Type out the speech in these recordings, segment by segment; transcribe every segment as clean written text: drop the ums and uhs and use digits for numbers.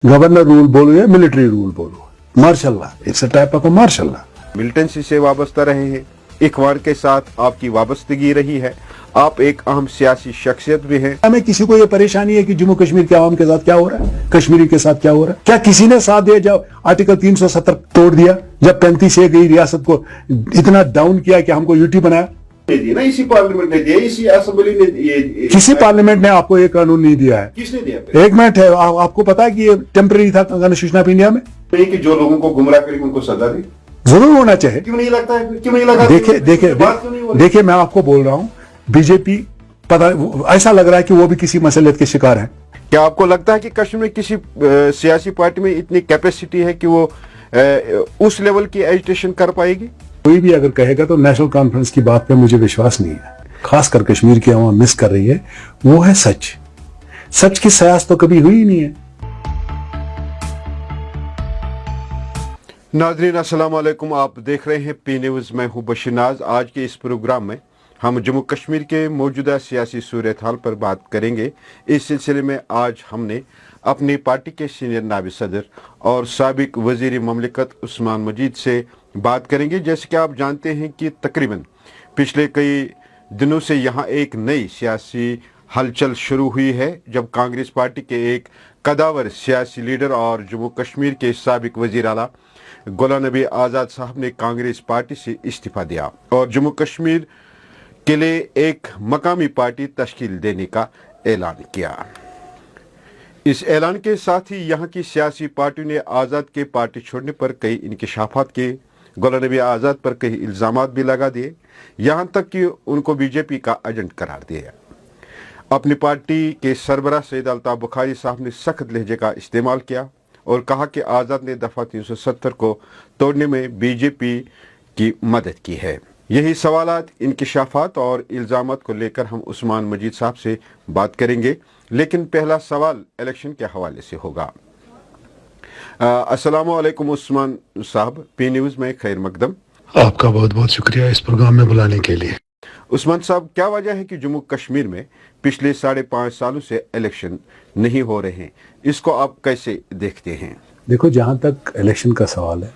Governor rule बोलो या military rule बोलो, martial law, it's a type of a martial law. Militancy से वाबस्ता रहे हैं, इखवान के साथ आपकी वाबस्तगी रही है, आप एक अहम सियासी शख्सियत भी हैं। हमें किसी को ये परेशानी है कि जम्मू कश्मीर के आवाम के साथ क्या हो रहा है, कश्मीरी के साथ क्या हो रहा है? क्या किसी ने साथ दिया जब आर्टिकल 370 तोड़ दिया, जब 35 ए गई रियासत को इतना डाउन किया कि हमको यूटी बनाया? ना इसी पार्लियामेंट ने दिया, इसी असेंबली ने ये किसी पार्लियामेंट ने आपको ये कानून नहीं दिया है। किसने दिया? एक मिनट है, आपको पता है कि ये टेम्पररी था कॉन्स्टिट्यूशन ऑफ इंडिया में? नहीं कि जो लोगों को गुमराह करेंगे उनको सजा दी। जरूर होना चाहिए। क्यों नहीं लगता है? क्यों नहीं लगा? देखिए मैं आपको बोल रहा हूँ, बीजेपी पता ऐसा लग रहा है कि वो भी किसी मसलियत के शिकार है। क्या आपको लगता है कि कश्मीर में किसी सियासी पार्टी में इतनी कैपेसिटी है कि वो उस लेवल की एजिटेशन कर पाएगी? कोई भी अगर कहेगा तो नेशनल कॉन्फ्रेंस की बात पे मुझे विश्वास नहीं है। खासकर कश्मीर की आवाम मिस कर रही है, वो है सच। सच की सयास तो कभी हुई ही नहीं है। नाज़रीन अस्सलाम वालेकुम, आप देख रहे हैं पी न्यूज़, मैं हूं बशीर नाज। आज के इस प्रोग्राम में हम जम्मू कश्मीर के मौजूदा सियासी सूरत हाल पर बात करेंगे। इस सिलसिले में आज हमने अपनी पार्टी के सीनियर नायब सदर और साबिक वज़ीर ममलिकत उस्मान मजीद से बात करेंगे। जैसे कि आप जानते हैं कि तकरीबन पिछले कई दिनों से यहाँ एक नई सियासी हलचल शुरू हुई है, जब कांग्रेस पार्टी के एक कदावर सियासी लीडर और जम्मू कश्मीर के साबिक वज़ीर आला गुलाम नबी आज़ाद साहब ने कांग्रेस पार्टी से इस्तीफा दिया और जम्मू कश्मीर के लिए एक मकामी पार्टी तश्कील देने का ऐलान किया। इस ऐलान के साथ ही यहाँ की सियासी पार्टियों ने आज़ाद के पार्टी छोड़ने पर कई इंकशाफात किए, गुलाम नबी आज़ाद पर कई इल्ज़ामात भी लगा दिए, यहाँ तक कि उनको बीजेपी का एजेंट करार दिया। अपनी पार्टी के सरबराह सैयद अल्ताफ बुखारी साहब ने सख्त लहजे का इस्तेमाल किया और कहा कि आज़ाद ने दफ़ा 370 को तोड़ने में बीजेपी की मदद की है। यही सवालात, इंकशाफात और इल्ज़ामात को लेकर हम उस्मान मजीद साहब से बात करेंगे, लेकिन पहला सवाल इलेक्शन के हवाले से होगा। अस्सलाम वालेकुम उस्मान साहब, पी न्यूज़ में खैर मकदम। आपका बहुत बहुत शुक्रिया इस प्रोग्राम में बुलाने के लिए। उस्मान साहब, क्या वजह है कि जम्मू कश्मीर में पिछले 5.5 सालों से इलेक्शन नहीं हो रहे हैं? इसको आप कैसे देखते हैं? देखो, जहाँ तक इलेक्शन का सवाल है,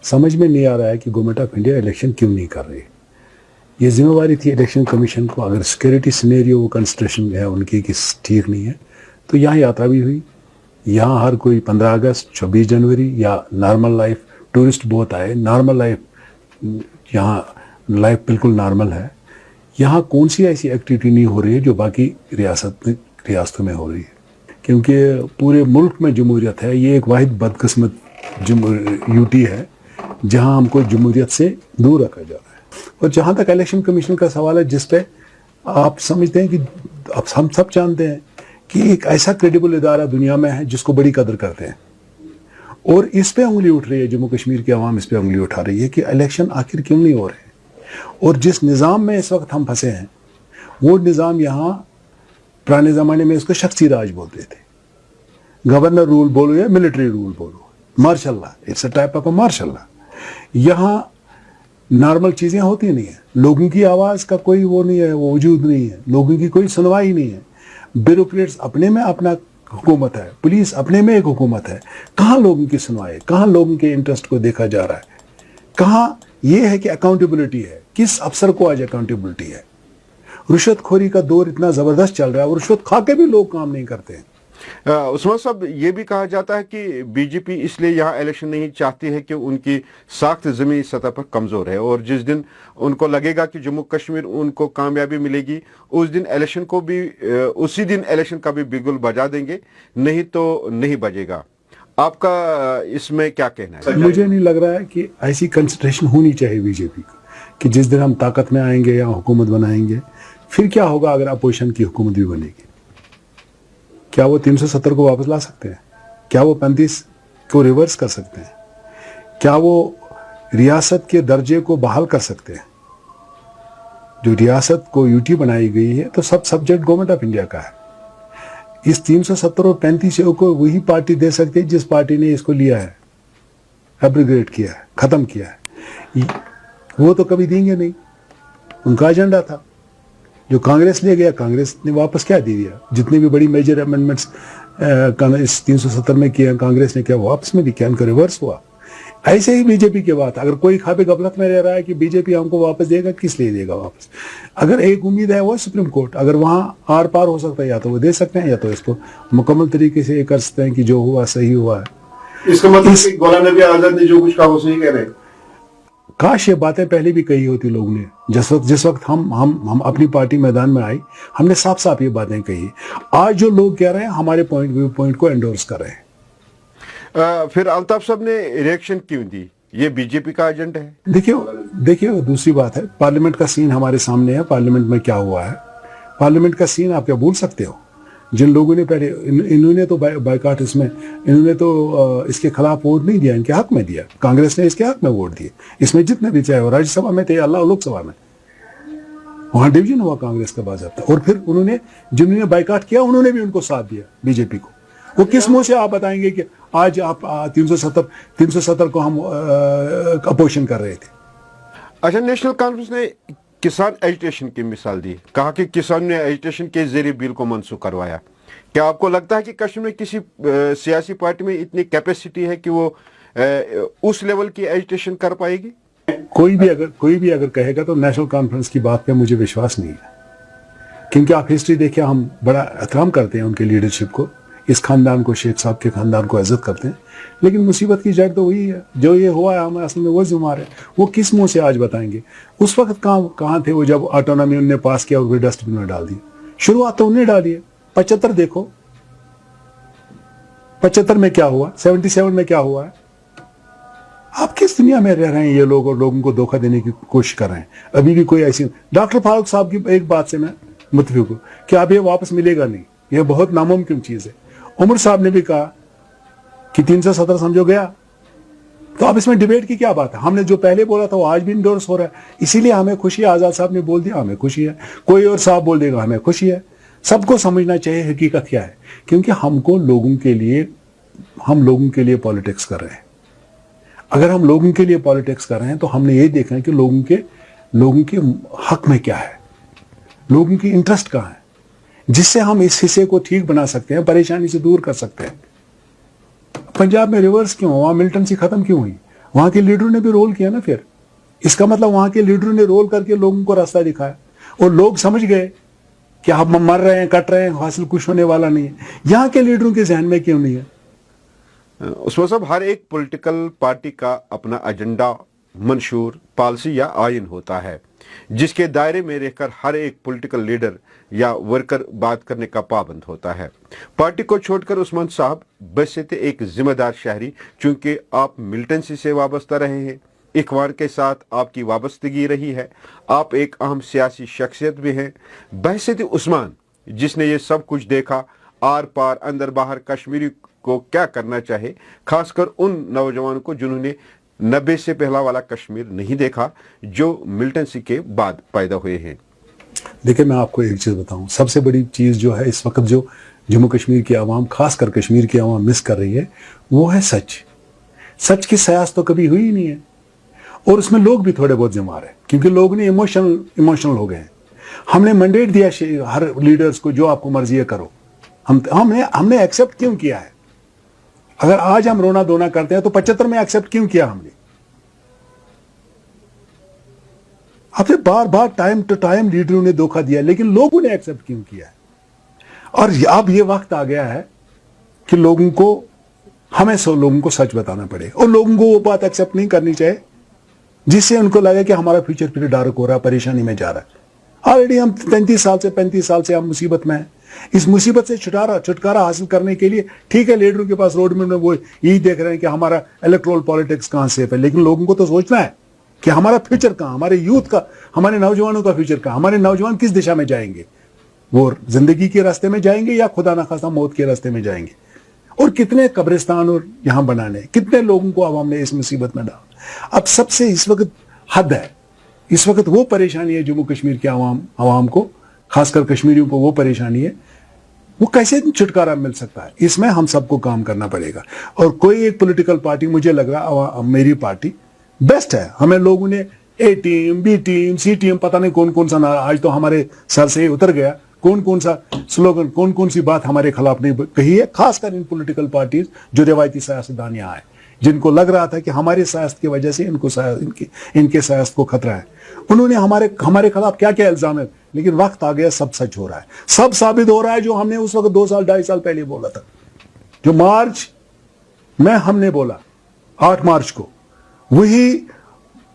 समझ में नहीं आ रहा है कि गवर्नमेंट ऑफ इंडिया इलेक्शन क्यों नहीं कर रही। ये जिम्मेवारी थी इलेक्शन कमीशन को। अगर सिक्योरिटी सिनेरियो वो कंसिडरेशन है उनकी कि ठीक नहीं है, तो यहाँ यात्रा भी हुई। यहाँ हर कोई 15 अगस्त 26 जनवरी या नॉर्मल लाइफ, टूरिस्ट बहुत आए, नॉर्मल लाइफ, यहाँ लाइफ बिल्कुल नॉर्मल है। यहाँ कौन सी ऐसी एक्टिविटी नहीं हो रही है जो बाकी रियासतों में हो रही है, क्योंकि पूरे मुल्क में जमहूरियत है। ये एक वाहिद बदकिस्मत यूटी है जहाँ हमको जमहूरियत से दूर रखा जा रहा है। और जहाँ तक इलेक्शन कमीशन का सवाल है, जिस पे आप समझते हैं कि अब हम सब जानते हैं कि एक ऐसा क्रेडिबल इदारा दुनिया में है जिसको बड़ी कदर करते हैं, और इस पे उंगली उठ रही है, जम्मू कश्मीर की आवाम इस पे उंगली उठा रही है कि इलेक्शन आखिर क्यों नहीं हो रहे। और जिस निज़ाम में इस वक्त हम फंसे हैं, वो निज़ाम यहाँ पुराने ज़माने में इसको शख्सी राज बोलते थे। गवर्नर रूल बोलो या मिलिट्री रूल बोलो, martial law, it's a type of a martial law. यहाँ नॉर्मल चीज़ें होती नहीं है, लोगों की आवाज़ का कोई वो नहीं है, वो वजूद नहीं है, लोगों की कोई सुनवाई नहीं है। ब्यूरोक्रेट्स अपने में अपना हुकूमत है, पुलिस अपने में एक हुकूमत है। कहाँ लोगों की सुनवाई, कहाँ लोगों के इंटरेस्ट को देखा जा रहा है, कहाँ ये है कि अकाउंटेबिलिटी है, किस अफसर को आज अकाउंटेबिलिटी है। रुश्वतखोरी का दौर इतना ज़बरदस्त चल रहा है और रुश्वत खा के भी लोग काम नहीं करते हैं। उस्मान साहब, ये भी कहा जाता है कि बीजेपी इसलिए यहाँ इलेक्शन नहीं चाहती है कि उनकी साख्त ज़मीनी सतह पर कमज़ोर है, और जिस दिन उनको लगेगा कि जम्मू कश्मीर उनको कामयाबी मिलेगी, उस दिन इलेक्शन को भी उसी दिन इलेक्शन का भी बिगुल बजा देंगे, नहीं तो नहीं बजेगा। आपका इसमें क्या कहना है? मुझे नहीं लग रहा है कि ऐसी कंसिडरेशन होनी चाहिए बीजेपी को कि जिस दिन हम ताकत में आएंगे या हुकूमत बनाएंगे, फिर क्या होगा अगर अपोजिशन की हुकूमत भी बनेगी। क्या वो 370 को वापस ला सकते हैं? क्या वो 35 को रिवर्स कर सकते हैं? क्या वो रियासत के दर्जे को बहाल कर सकते हैं? जो रियासत को यूटी बनाई गई है, तो सब सब्जेक्ट गवर्नमेंट ऑफ इंडिया का है। इस 370 और 35 को वही पार्टी दे सकती है जिस पार्टी ने इसको लिया है, एब्रिगेट किया है, ख़त्म किया है। वो तो कभी देंगे नहीं, उनका एजेंडा था। जो कांग्रेस ले गया, कांग्रेस ने वापस क्या दे दिया? जितनी भी बड़ी मेजर अमेंडमेंट्स इस 370 में किया, कांग्रेस ने किया, वापस में भी किया, उनको रिवर्स हुआ। ऐसे ही बीजेपी की बात, अगर कोई खाबे गफलत में रह रहा है कि बीजेपी हमको वापस देगा, किस लिए देगा वापस? अगर एक उम्मीद है वो सुप्रीम कोर्ट, अगर वहां आर पार हो सकता है, या तो वो दे सकते हैं या तो इसको मुकम्मल तरीके से ये कर सकते हैं कि जो हुआ सही हुआ है। इसका मतलब कि गुलाम नबी आजाद ने जो कुछ कहा वो सही कह रहे हैं। काश ये बातें पहले भी कही होती लोगों ने। जिस वक्त हम अपनी पार्टी मैदान में आई, हमने साफ साफ ये बातें कही। आज जो लोग कह रहे हैं हमारे पॉइंट को एंडोर्स कर रहे हैं। फिर अल्ताफ साहब ने रिएक्शन क्यों दी? ये बीजेपी का एजेंडा है? देखिए दूसरी बात है, पार्लियामेंट का सीन हमारे सामने है। पार्लियामेंट में क्या हुआ है, पार्लियामेंट का सीन आप क्या भूल सकते हो? जिन लोगों ने पहले इन्होंने तो बाइकाट, इसमें इन्होंने तो इसके खिलाफ वोट नहीं दिया, इनके हक में दिया। कांग्रेस ने इसके हक में वोट दिए। इसमें जितने भी चाहे वो राज्यसभा में थे या लोकसभा में, वहां डिवीजन हुआ कांग्रेस का बाज़ाब्ता। और फिर उन्होंने, जिन्होंने बाइकाट किया, उन्होंने भी उनको साथ दिया बीजेपी को। वो किस मुंह से आप बताएंगे कि आज आप 370 को हम अपोजिशन कर रहे थे? अच्छा, नेशनल कॉन्फ्रेंस ने किसान एजुटेशन की मिसाल दी, कहा कि किसान ने एजुटेशन के जरिए बिल को मनसूख करवाया। क्या आपको लगता है कि कश्मीर में किसी सियासी पार्टी में इतनी कैपेसिटी है कि वो उस लेवल की एजुटेशन कर पाएगी? कोई भी अगर कहेगा तो नेशनल कॉन्फ्रेंस की बात पे मुझे विश्वास नहीं है, क्योंकि आप हिस्ट्री देखिए, हम बड़ा एहतराम करते हैं उनके लीडरशिप को, इस खानदान को, शेख साहब के खानदान को इज्जत करते हैं। लेकिन मुसीबत की जड़ तो वही है, जो ये हुआ है हम असल में वो जिम्मेदार है। वो किस मुंह से आज बताएंगे? उस वक्त कहाँ थे वो जब ऑटोनॉमी उन्होंने पास किया और फिर डस्टबिन में डाल दिया? शुरुआत तो उन्हें डाली है। 75 देखो, 75 में क्या हुआ, 77 में क्या हुआ है? आप किस दुनिया में रह रहे हैं ये लोग, और लोगों को धोखा देने की कोशिश कर रहे हैं। अभी भी कोई ऐसी, डॉक्टर फारूक साहब की एक बात से मैं मुतफिक हूं कि अब ये वापस मिलेगा नहीं, ये बहुत नामुमकिन चीज है। उमर साहब ने भी कहा कि 317 समझो गया, तो अब इसमें डिबेट की क्या बात है? हमने जो पहले बोला था वो आज भी इंडोर्स हो रहा है, इसीलिए हमें खुशी है। आजाद साहब ने बोल दिया, हमें खुशी है। कोई और साहब बोल देगा, हमें खुशी है। सबको समझना चाहिए हकीकत क्या है, क्योंकि हम लोगों के लिए पॉलिटिक्स कर रहे हैं। अगर हम लोगों के लिए पॉलिटिक्स कर रहे हैं तो हमने ये देखना है कि लोगों के हक में क्या है, लोगों की इंटरेस्ट कहाँ है, जिससे हम इस हिस्से को ठीक बना सकते हैं, परेशानी से दूर कर सकते हैं। पंजाब में रिवर्स क्यों, वहां मिलिटेंसी खत्म क्यों हुई? वहां के लीडरों ने भी रोल किया ना। फिर इसका मतलब वहां के लीडरों ने रोल करके लोगों को रास्ता दिखाया, और लोग समझ गए कि हम मर रहे हैं, कट रहे हैं, हासिल कुछ होने वाला नहीं है। यहाँ के लीडरों के जहन में क्यों नहीं है? उसमें सब हर एक पॉलिटिकल पार्टी का अपना एजेंडा, मंशूर, पॉलिसी या आइन होता है, जिसके दायरे में रहकर हर एक पॉलिटिकल लीडर या वर्कर बात करने का पाबंद होता है। पार्टी को छोड़कर उस्मान साहब बशर्ते एक जिम्मेदार शहरी, चूंकि आप मिलिटेंसी से वाबस्ता रहे हैं, इखवान के साथ आपकी वाबस्तगी रही है, आप एक अहम सियासी शख्सियत भी हैं। बशर्ते उस्मान, जिसने ये सब कुछ देखा, आर पार अंदर बाहर कश्मीरी को क्या करना चाहे, खासकर उन नौजवानों को जिन्होंने 90 से पहला वाला कश्मीर नहीं देखा, जो मिलिटेंसी के बाद पैदा हुए हैं। देखिए, मैं आपको एक चीज़ बताऊं, सबसे बड़ी चीज़ जो है इस वक्त जो जम्मू कश्मीर की आवाम, खासकर कश्मीर की आवाम मिस कर रही है, वो है सच। सच की सयास तो कभी हुई ही नहीं है, और उसमें लोग भी थोड़े बहुत जिम्मेदार हैं, क्योंकि लोग ने इमोशनल हो गए हैं। हमने मैंडेट दिया हर लीडर्स को, जो आपको मर्जी है करो। हमने एक्सेप्ट क्यों किया है? अगर आज हम रोना धोना करते हैं तो 75 में एक्सेप्ट क्यों किया हमने? आपने बार बार टाइम टू टाइम लीडरों ने धोखा दिया, लेकिन लोगों ने एक्सेप्ट क्यों किया है? और अब ये वक्त आ गया है कि हमें लोगों को सच बताना पड़ेगा, और लोगों को वो बात एक्सेप्ट नहीं करनी चाहिए जिससे उनको लगे कि हमारा फ्यूचर फिर डार्क हो रहा है, परेशानी में जा रहा है। ऑलरेडी हम 35 साल से हम मुसीबत में हैं। इस मुसीबत से छुटकारा हासिल करने के लिए, ठीक है, लीडरों के पास रोड में वो यही देख रहे हैं कि हमारा इलेक्ट्रोल पॉलिटिक्स कहां सेफ है, लेकिन लोगों को तो सोचना है कि हमारा फ्यूचर कहां, हमारे यूथ का, हमारे नौजवानों का फ्यूचर कहां, हमारे नौजवान किस दिशा में जाएंगे? वो जिंदगी के रास्ते में जाएंगे या खुदा ना खास्ता मौत के रास्ते में जाएंगे? और कितने कब्रिस्तान और यहां बनाने, कितने लोगों को अब हमने इस मुसीबत में डाला। अब सबसे इस वक्त हद है, इस वक्त वो परेशानी है जम्मू कश्मीर के आवाम को, खासकर कश्मीरियों को वो परेशानी है, वो कैसे छुटकारा मिल सकता है? इसमें हम सबको काम करना पड़ेगा। और कोई एक पॉलिटिकल पार्टी, मुझे लग रहा मेरी पार्टी बेस्ट है। हमें लोगों ने ए टीम, बी टीम, सी टीम, पता नहीं कौन कौन सा आज तो हमारे सर से ही उतर गया, کون کون سا سلوگن, کون کون سی بات ہمارے خلاف نہیں کہی ہے, خاص کر ان پولیٹیکل پارٹیز جو روایتی سیاستدان یہاں ہیں, جن کو لگ رہا تھا کہ ہماری سیاست کی وجہ سے ان کے سیاست کو خطرہ ہے. انہوں نے ہمارے خلاف کیا کیا الزام ہے, لیکن وقت آ گیا, سب سچ ہو رہا ہے, سب ثابت ہو رہا ہے. جو ہم نے اس وقت 2 سال 2.5 سال پہلے بولا تھا, جو مارچ میں ہم نے بولا 8 مارچ کو, وہی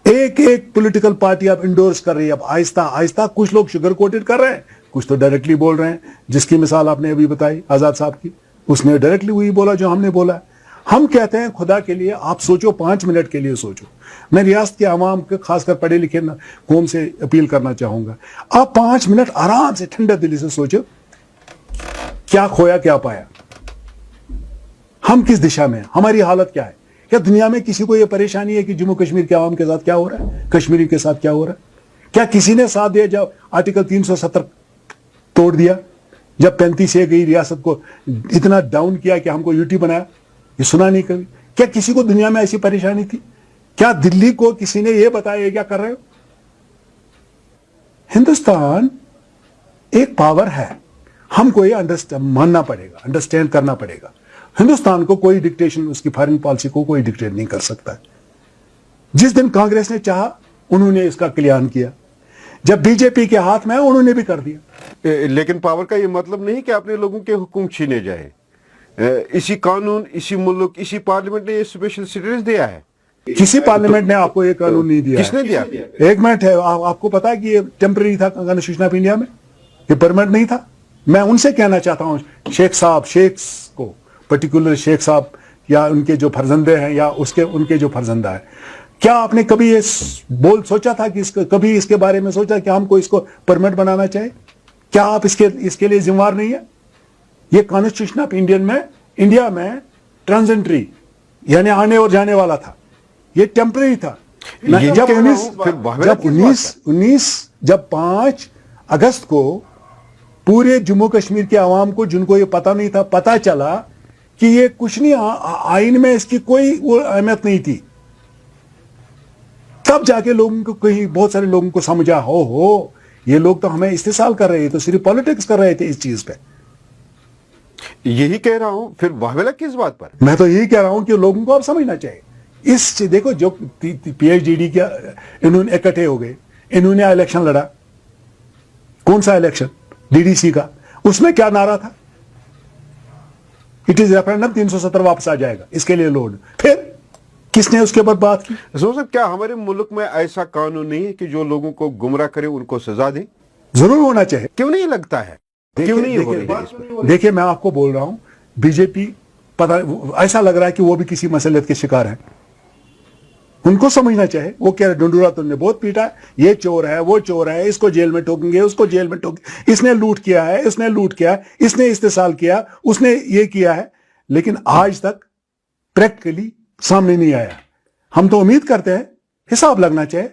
ایک پولیٹیکل پارٹی اب انڈورس کر رہی ہے. اب آہستہ آہستہ کچھ لوگ شوگر کوٹڈ کر رہے ہیں, کچھ تو ڈائریکٹلی بول رہے ہیں, جس کی مثال آپ نے ابھی بتائی آزاد صاحب کی, اس نے ڈائریکٹلی وہی بولا جو ہم نے بولا ہے. ہم کہتے ہیں خدا کے لیے آپ سوچو, 5 منٹ کے لیے سوچو. میں ریاست کے عوام کے, خاص کر پڑھے لکھے قوم سے اپیل کرنا چاہوں گا, آپ 5 منٹ آرام سے ٹھنڈے دلی سے سوچو, کیا کھویا کیا پایا, ہم کس دشا میں ہیں, ہماری حالت کیا ہے. کیا دنیا میں کسی کو یہ پریشانی ہے کہ جموں کشمیر کے عوام کے ساتھ کیا ہو رہا ہے, کشمیری کے ساتھ کیا ہو رہا ہے؟ کیا کسی نے ساتھ دیا جب آرٹیکل 370 توڑ دیا, جب 35A گئی ریاست کو اتنا ڈاؤن کیا کہ ہم کو یوٹی بنایا؟ یہ سنا نہیں کبھی. کیا کسی کو دنیا میں ایسی پریشانی تھی؟ کیا دلی کو کسی نے یہ بتایا کیا کر رہے ہو؟ ہندوستان ایک پاور ہے, ہم کو یہ ماننا پڑے گا, انڈرسٹینڈ کرنا پڑے گا. ہندوستان کو کوئی ڈکٹیشن, اس کی فارن پالیسی کو کوئی ڈکٹیٹ نہیں کر سکتا. جس دن کانگریس نے چاہا انہوں نے اس کا کلیان کیا, جب بی جے پی کے ہاتھ میں ہے انہوں نے بھی کر دیا. لیکن پاور کا یہ مطلب نہیں کہ اپنے لوگوں کے حقوق چھینے جائے. اسی قانون, اسی ملک, اسی پارلیمنٹ نے یہ اسپیشل سٹیٹس دیا ہے. کسی پارلیمنٹ نے آپ کو یہ قانون نہیں دیا. کس نے دیا؟ ایک منٹ ہے, آپ کو پتا ہے کہ یہ ٹیمپرری تھا کانسٹیٹیوشن آف انڈیا میں, یہ پرماننٹ نہیں تھا. میں ان سے کہنا چاہتا ہوں, شیخ کو پرٹیکولر شیخ صاحب یا ان کے جو فرزندے ہیں یا ان کے جو فرزندہ ہیں, کیا آپ نے کبھی یہ سوچا تھا کہ کبھی اس کے بارے میں سوچا کہ ہم کو اس کو پرماننٹ بنانا چاہے؟ کیا آپ اس کے لیے ذمہ دار نہیں ہے؟ یہ کانسٹیٹیوشن آف انڈیا میں ٹرانزنٹری یعنی آنے اور جانے والا تھا, یہ ٹیمپرری تھا. جب 5 اگست کو پورے جموں کشمیر کے عوام کو, جن کو یہ پتا نہیں تھا, پتا چلا کہ یہ کچھ نہیں, آئین میں اس کی کوئی اہمیت نہیں تھی, تب جا کے لوگوں کو, کہیں بہت سارے لوگوں کو سمجھا, ہو یہ لوگ تو ہمیں استحصال کر رہے تھے, تو صرف پالیٹکس کر رہے تھے اس چیز پہ. یہی کہہ رہا ہوں, پھر واویلا کس بات پر؟ میں تو یہی کہہ رہا ہوں کہ لوگوں کو اب سمجھنا چاہیے. دیکھو جو پی ایچ ڈی کیا, انہوں نے اکٹھے ہو گئے, انہوں نے الیکشن لڑا. کون سا الیکشن؟ ڈی ڈی سی کا. اس میں کیا نعرہ تھا؟ اٹ از ریفرنڈم, 370 واپس آ جائے گا, اس کے لیے لوڈ. پھر کس نے اس کے اوپر بات کی؟ صاحب, کیا ہمارے ملک میں ایسا قانون نہیں ہے کہ جو لوگوں کو گمراہ کرے ان کو سزا دے؟ ضرور ہونا چاہیے. کیوں نہیں لگتا ہے؟ دیکھیں میں آپ کو بول رہا ہوں, بی جے پی ایسا لگ رہا ہے کہ وہ بھی کسی مسئلے کے شکار ہیں. ان کو سمجھنا چاہے. وہ کہہ رہے ڈنڈورا تم نے بہت پیٹا, یہ چور ہے, وہ چور ہے, اس کو جیل میں ٹھوکیں گے, اس کو جیل میں ٹھوکیں گے, اس نے لوٹ کیا ہے, اس نے لوٹ کیا, اس نے استحصال کیا, اس نے یہ کیا ہے, لیکن آج تک پریکٹیکلی سامنے نہیں آیا. ہم تو امید کرتے ہیں حساب لگنا چاہے.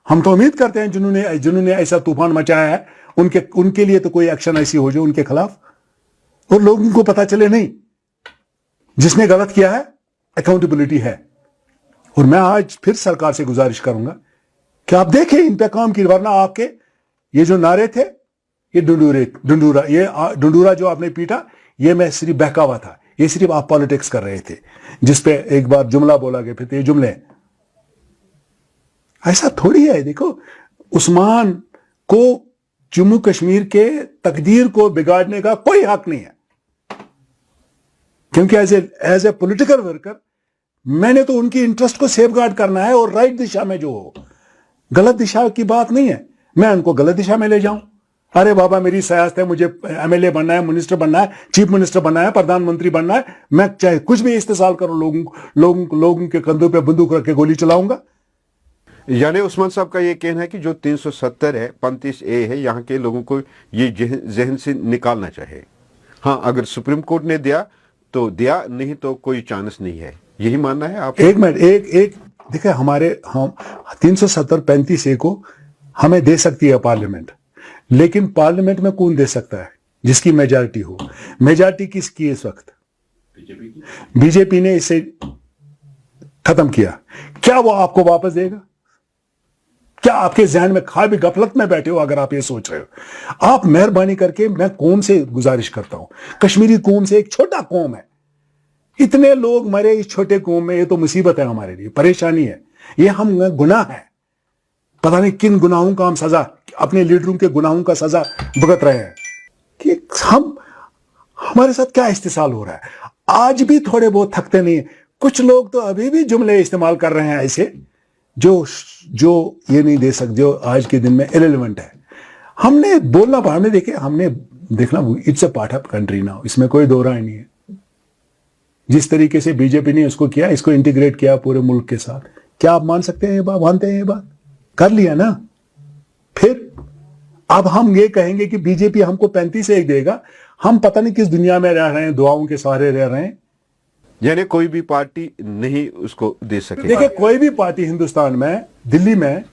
ہم تو امید کرتے ہیں جنہوں نے ایسا طوفان مچایا ہے, ان کے لیے تو کوئی ایکشن ایسی ہو جو ان کے خلاف, اور لوگوں کو پتا چلے نہیں جس نے غلط کیا ہے اکاؤنٹیبلٹی ہے. اور میں آج پھر سرکار سے گزارش کروں گا کہ آپ دیکھیں ان پہ کام کی, ورنہ آپ کے یہ جو نعرے تھے, یہ ڈنڈورا جو آپ نے پیٹا, یہ میں صرف بہکاوا تھا, یہ صرف آپ پالیٹکس کر رہے تھے, جس پہ ایک بار جملہ بولا گیا پھر یہ جملے. ایسا تھوڑی ہے. دیکھو, عثمان کو جموں کشمیر کے تقدیر کو بگاڑنے کا کوئی حق نہیں ہے, کیونکہ ایز اے پولیٹیکل ورکر میں نے تو ان کی انٹرسٹ کو سیف گارڈ کرنا ہے, اور رائٹ دشا میں جو ہو, غلط دشا کی بات نہیں ہے. میں ان کو غلط دشا میں لے جاؤں, ارے بابا میری سیاست ہے, مجھے ایم ایل اے بننا ہے, منسٹر بننا ہے, چیف منسٹر بننا ہے, پردھان منتری بننا ہے, میں چاہے کچھ بھی استحصال کروں, لوگوں کے کندھوں پہ بندوق رکھ کے گولی چلاؤں گا. یعنی عثمان صاحب کا یہ کہنا ہے کہ جو 370 ہے, 35A ہے, یہاں کے لوگوں کو یہ ذہن سے نکالنا چاہے. ہاں, اگر سپریم کورٹ نے دیا تو دیا, نہیں تو کوئی چانس نہیں ہے. یہی ماننا ہے آپ؟ ایک منٹ, دیکھیں, ہمارے 370 35A کو ہمیں دے سکتی ہے پارلیمنٹ, لیکن پارلیمنٹ میں کون دے سکتا ہے؟ جس کی میجارٹی ہو. میجارٹی کس کی اس وقت؟ بی جے پی نے اسے ختم کیا. کیا وہ آپ کو واپس دے گا؟ क्या आपके जहन में ख्वाब गफलत में बैठे हो अगर आप ये सोच रहे हो? आप मेहरबानी करके, मैं कौम से गुजारिश करता हूं, कश्मीरी कौम से, एक छोटा कौम है, इतने लोग मरे इस छोटे कौम में, ये तो मुसीबत है हमारे लिए, परेशानी है, ये हम गुनाह है, पता नहीं किन गुनाहों का हम सजा, अपने लीडरों के गुनाहों का सजा भुगत रहे हैं कि हमारे साथ क्या इस्तेसाल हो रहा है। आज भी थोड़े बहुत थकते नहीं, कुछ लोग तो अभी भी जुमले इस्तेमाल कर रहे हैं ऐसे जो ये नहीं दे सकते, जो आज के दिन में इरेलेवेंट है। हमने बोलना, हमने देखना, it's a part of country now, इसमें कोई दो राय नहीं है। जिस तरीके से बीजेपी ने उसको किया, इसको इंटीग्रेट किया पूरे मुल्क के साथ, क्या आप मान सकते हैं ये बात, मानते हैं ये बात? कर लिया ना। फिर अब हम ये कहेंगे कि बीजेपी हमको 35-1 देगा, हम पता नहीं किस दुनिया में रह रहे हैं, दुआओं के सहारे रह रहे हैं। यानी कोई भी पार्टी नहीं उसको दे सके। देखिए, कोई भी पार्टी हिंदुस्तान में, दिल्ली में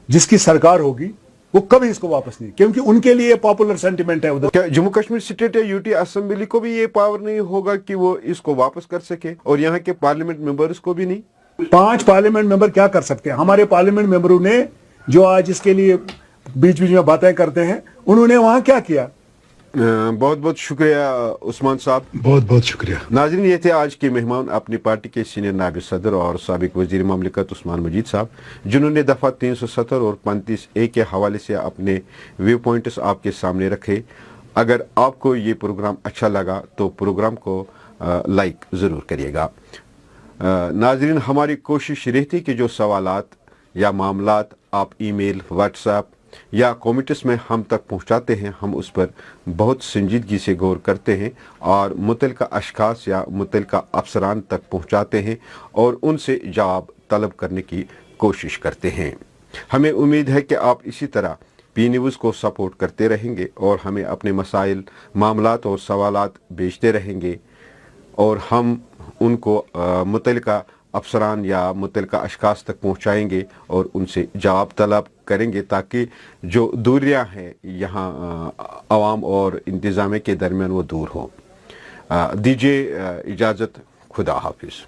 जिसकी सरकार होगी, वो कभी इसको वापस नहीं, क्योंकि उनके लिए पॉपुलर सेंटिमेंट है उधर। क्या जम्मू कश्मीर स्टेट या यूटी असेंबली को भी ये पावर नहीं होगा कि वो इसको वापस कर सके, और यहाँ के पार्लियामेंट मेंबर्स को भी नहीं? 5 पार्लियामेंट मेंबर क्या कर सकते हैं? हमारे पार्लियामेंट मेंबरों ने, जो आज इसके लिए बीच बीच में बातें करते हैं, उन्होंने वहां क्या किया? बहुत बहुत शुक्रिया उस्मान साहब, बहुत बहुत शुक्रिया। नाज़रीन, ये थे आज के मेहमान, अपनी पार्टी के सीनियर नायब सदर और साबिक वजीर ममलिकत उस्मान मजीद साहब, जिन्होंने दफ़ा 370 और 35A के हवाले से अपने व्यू पॉइंट्स आपके सामने रखे। अगर आपको ये प्रोग्राम अच्छा लगा तो प्रोग्राम को लाइक ज़रूर करिएगा। नाज़रीन, हमारी कोशिश रहती कि जो सवालात या मामलात आप ईमेल, व्हाट्सएप या कमेंट्स में हम तक पहुंचाते हैं, हम उस पर बहुत संजीदगी से गौर करते हैं और मुतल्लिका अशखास या मुतल्लिका अफसरान तक पहुंचाते हैं और उनसे जवाब तलब करने की कोशिश करते हैं। हमें उम्मीद है कि आप इसी तरह पी न्यूज़ को सपोर्ट करते रहेंगे और हमें अपने मसाइल, मामलात और सवालात भेजते रहेंगे और हम उनको मुतल्लिका अफसरान या मुतल्लिका अशखास तक पहुँचाएँगे और उनसे जवाब तलब करेंगे, ताकि जो दूरियां हैं यहाँ अवाम और इंतज़ामिया के दरमियान वो दूर हों। दीजिए इजाज़त, खुदा हाफिज़।